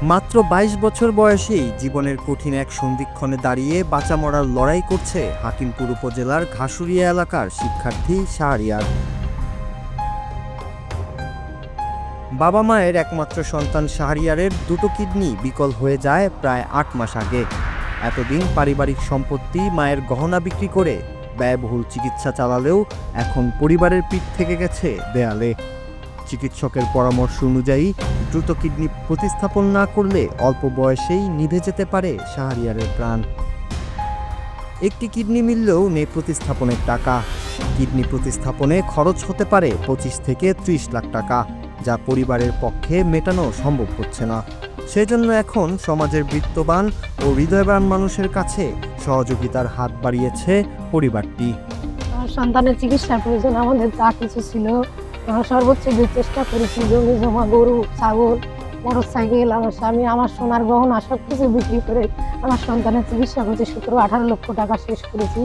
মাত্র ২২ বছর বয়সেই জীবনের কঠিন এক সন্ধিক্ষণে দাঁড়িয়ে বাঁচা মরার লড়াই করছে হাকিমপুর উপজেলার ঘাসুরিয়া এলাকার শিক্ষার্থী শাহরিয়ার। বাবা মায়ের একমাত্র সন্তান শাহরিয়ারের দুটো কিডনি বিকল হয়ে যায় প্রায় ৮ মাস আগে। এতদিন পারিবারিক সম্পত্তি মায়ের গহনা বিক্রি করে ব্যয়বহুল চিকিৎসা চালালেও এখন পরিবারের পিঠ থেকে গেছে দেয়ালে। চিকিৎসকের পরামর্শ অনুযায়ী দ্রুত কিডনি প্রতিস্থাপন না করলে অল্প বয়সেই নিভে যেতে পারে শাহরিয়ারের প্রাণ। একটি কিডনি মিললেও নেই প্রতিস্থাপনের টাকা। কিডনি প্রতিস্থাপনে খরচ হতে পারে ২৫ থেকে ৩০ লাখ টাকা, যা পরিবারের পক্ষে মেটানো সম্ভব হচ্ছে না। সেজন্য এখন সমাজের বিত্তবান ও হৃদয়বান মানুষের কাছে সহযোগিতার হাত বাড়িয়েছে পরিবারটি। আমার সন্তানের চিকিৎসার প্রয়োজন, আমাদের যা কিছু ছিল আমরা সর্বোচ্চ দিয়ে চেষ্টা করেছি। জমি জমা, গরু, ছাগল, মোটরসাইকেল, আমার স্বামী, আমার সোনার গহনা সব কিছু বিক্রি করে আমার সন্তানের চিকিৎসা করছি। ১৭-১৮ লক্ষ টাকা শেষ করেছি।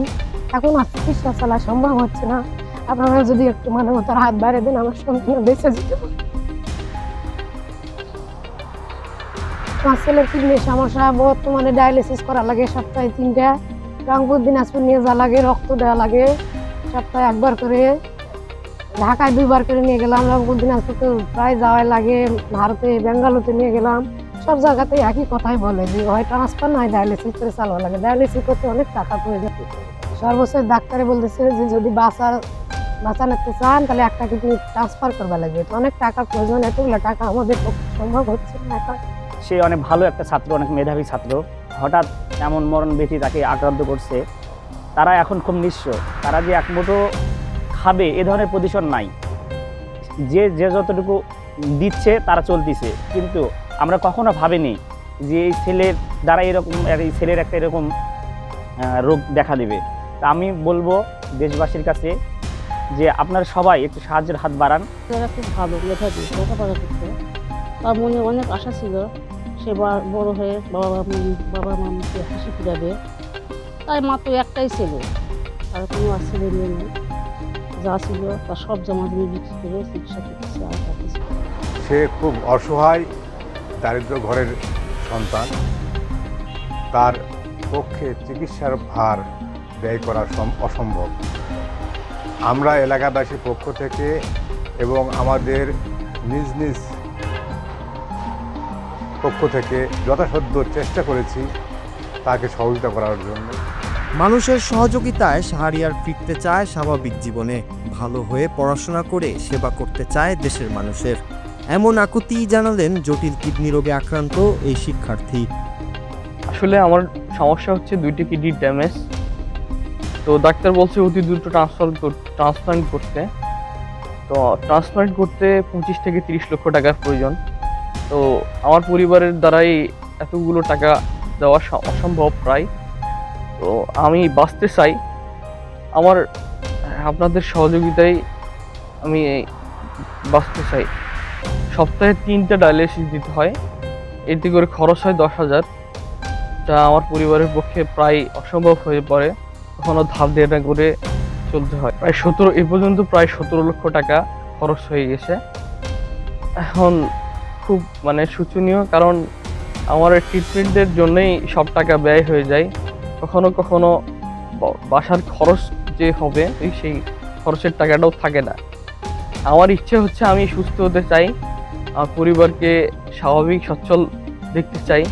এখন আর চিকিৎসা চালা সম্ভব হচ্ছে না। আপনারা যদি একটু মানবতার হাত বাড়িয়ে দেন, আমার সন্তান বেঁচে যেতে পারে। আমার ছেলের কিডনির সমস্যা, বর্তমানে ডায়ালিসিস করা লাগে সপ্তাহে ৩টা। রংপুর, দিনাজপুর নিয়ে যাওয়া লাগে, রক্ত দেওয়া লাগে সপ্তাহে একবার করে। ঢাকায় ২বার করে নিয়ে গেলাম, রংপুর দিনাজপুরতে প্রায় যাওয়াই লাগে, ভারতে বেঙ্গালুরুতে নিয়ে গেলাম। সব জায়গাতেই একই কথাই বলে যে হয় ট্রান্সফার নয় ডায়ালিসিস করে চালানো লাগে। ডায়ালিসিস করতে অনেক টাকা প্রয়োজন। সর্বোচ্চ ডাক্তারে বলতেছে যে যদি বাঁচাতে চান তাহলে একটা কিডনি ট্রান্সফার করবা লাগবে। তো অনেক টাকা প্রয়োজন, এতগুলো টাকা আমাদের পক্ষে সম্ভব হচ্ছে না এখন। সে অনেক ভালো একটা ছাত্র, অনেক মেধাবী ছাত্র। হঠাৎ এমন মরণ ব্যাধি তাকে আক্রান্ত করছে। তারা এখন খুব নিঃস্ব। তারা যে এক মুঠো খাবে এ ধরনের পজিশন নাই। যে যতটুকু দিচ্ছে তারা চলতেছে, কিন্তু আমরা কখনো ভাবিনি যে এই ছেলের দ্বারা এই ছেলের একটা এরকম রোগ দেখা দেবে। তা আমি বলবো দেশবাসীর কাছে যে আপনারা সবাই একটু সাহায্যের হাত বাড়ান। তারা খুব ভালো মেধাবী, লেখাপড়া করতে তার মনে অনেক আশা ছিল সে বড় হয়ে বাবা মাকে হাসি ফিরাবে। তাই মাত্র একটাই ছেলে, আর কোনো আর ছেলে মেয়ে নেই। যা ছিল তার সব জমা জমি বিক্রি করে চিকিৎসা করতেছে। আর সে খুব অসহায়, দারিদ্র ঘরের সন্তান। তার পক্ষে চিকিৎসার ভার ব্যয় করা অসম্ভব। আমরা এলাকাবাসীর পক্ষ থেকে এবং আমাদের নিজ নিজ পক্ষ থেকে যথাসাধ্য চেষ্টা করেছি তাকে সহযোগিতা করার জন্য। মানুষের সহযোগিতায় শাহরিয়ার ফিরতে চায় স্বাভাবিক জীবনে, ভালো হয়ে পড়াশোনা করে সেবা করতে চায় দেশের মানুষের। এমন আকুতি জানালেন জটিল কিডনি রোগে আক্রান্ত এই শিক্ষার্থী। আসলে আমার সমস্যা হচ্ছে 2টি কিডনি ড্যামেজ। তো ডাক্তার বলছে অতি দ্রুত ট্রান্সপ্লান্ট করতে। তো ট্রান্সপ্লান্ট করতে 25 থেকে 30 লক্ষ টাকার প্রয়োজন। তো আমার পরিবারের দ্বারাই এতগুলো টাকা দেওয়া অসম্ভব প্রায়। তো আমি বাঁচতে চাই, আপনাদের সহযোগিতায় আমি বাঁচতে চাই। সপ্তাহে 3টা ডায়ালিসিস দিতে হয়, এতে করে খরচ হয় 10,000, যা আমার পরিবারের পক্ষে প্রায় অসম্ভব হয়ে পড়ে। কখনো ধার দেনা করে চলতে হয়। এ পর্যন্ত প্রায় 17 লক্ষ টাকা খরচ হয়ে গেছে। এখন খুব শোচনীয়, কারণ আমার ট্রিটমেন্টের জন্যই সব টাকা ব্যয় হয়ে যায়। কখনো কখনো বাসার খরচ যে হবে সেই খরচের টাকাটাও থাকে না। আমার ইচ্ছে হচ্ছে আমি সুস্থ হতে চাই, আমার পরিবারকে স্বাভাবিক সচ্ছল দেখতে চাই।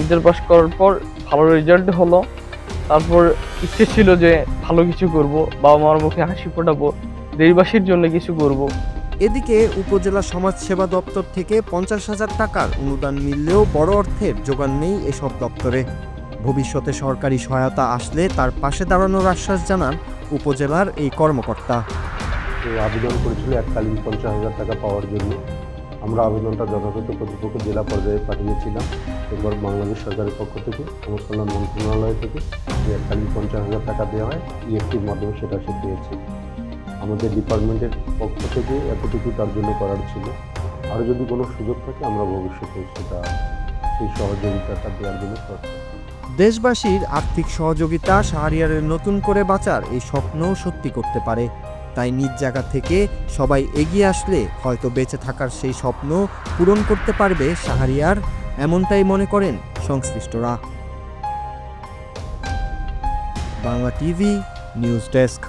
ইন্টার পাস করার পর ভালো রেজাল্ট হলো, তারপর ইচ্ছে ছিল যে ভালো কিছু করব, বাবা মার মুখে হাসি ফোটাবো, দেশবাসীর জন্য কিছু করব। এদিকে উপজেলা সমাজসেবা দপ্তর থেকে 50,000 টাকার অনুদান মিললেও বড় অর্থের জোগান নেই এসব দপ্তরে। ভবিষ্যতে সরকারি সহায়তা আসলে তার পাশে দাঁড়ানোর আশ্বাস জানান উপজেলার এই কর্মকর্তা। আবেদন করেছিল এককালীন 50,000 টাকা পাওয়ার জন্য। আমরা আবেদনটা যথাযথ কর্তৃপক্ষ জেলা পর্যায়ে পাঠিয়েছিলাম। এবার বাংলাদেশ সরকারের পক্ষ থেকে সমাজকল্যাণ মন্ত্রণালয় থেকে যে এককালীন 50,000 টাকা দেওয়া হয়, ইএফটির মাধ্যমে সেটা সে পেয়েছে। আমাদের ডিপার্টমেন্টের পক্ষ থেকে এতটুকু তার জন্য করার ছিল। আরও যদি কোনো সুযোগ থাকে আমরা ভবিষ্যতে সেই সহযোগিতাটা দেওয়ার জন্য করছি। দেশবাসীর আর্থিক সহযোগিতা শাহরিয়ারের নতুন করে বাঁচার এই স্বপ্ন সত্যি করতে পারে। তাই নিজ জায়গা থেকে সবাই এগিয়ে আসলে হয়তো বেঁচে থাকার সেই স্বপ্ন পূরণ করতে পারবে শাহরিয়ার এমনটাই মনে করেন সংশ্লিষ্টরা। Bangla TV news desk.